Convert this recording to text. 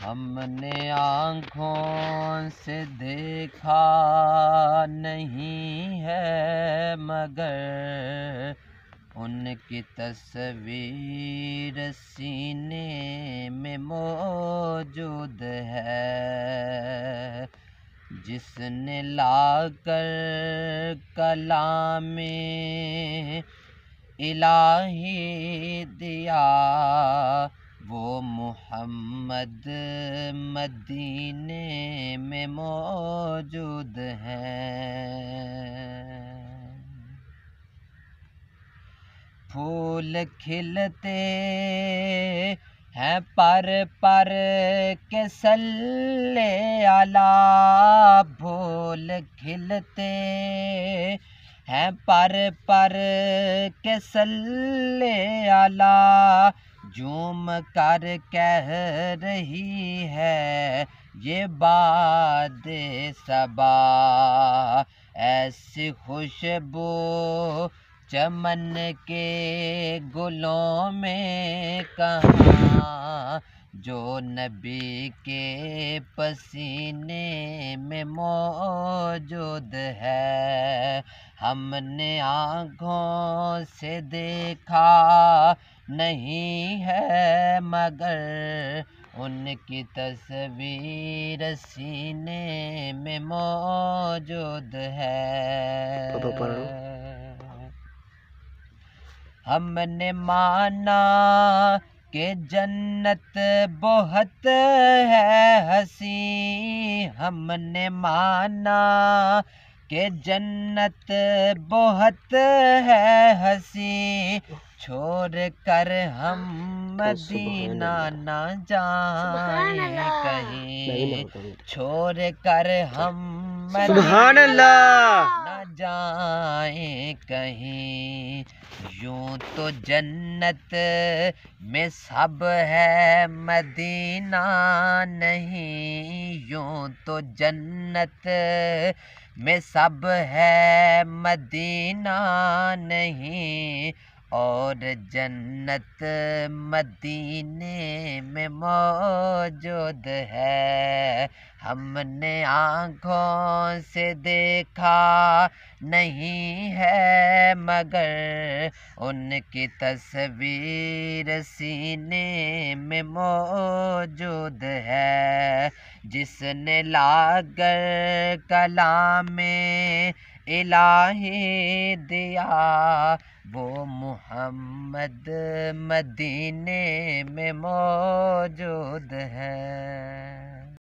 ہم نے آنکھوں سے دیکھا نہیں ہے مگر ان کی تصویر سینے میں موجود ہے، جس نے لا کر کلام الہی دیا، وہ محمد مدینے میں موجود ہیں۔ پھول کھلتے ہیں پر کے صلی علی، پھول کھلتے ہیں پر کے صلی علی، جھوم کر کہہ رہی ہے یہ باد صبا، ایسی خوشبو چمن کے گلوں میں کہاں، جو نبی کے پسینے میں موجود ہے۔ ہم نے آنکھوں سے دیکھا نہیں ہے مگر ان کی تصویر سینے میں موجود ہے۔ ہم نے مانا کہ جنت بہت ہے حسین، ہم نے مانا کہ جنت بہت ہے حسین، چھوڑ کر ہم مدینہ نہ جائیں کہیں، چھوڑ کر ہم مدینہ نہ جائیں کہیں، یوں تو جنت میں سب ہے مدینہ نہیں، یوں تو جنت میں سب ہے مدینہ نہیں، اور جنت مدینے میں موجود ہے۔ ہم نے آنکھوں سے دیکھا نہیں ہے مگر ان کی تصویر سینے میں موجود ہے، جس نے لا کر کلام الہی دیا، وہ محمد مدینے میں موجود ہے۔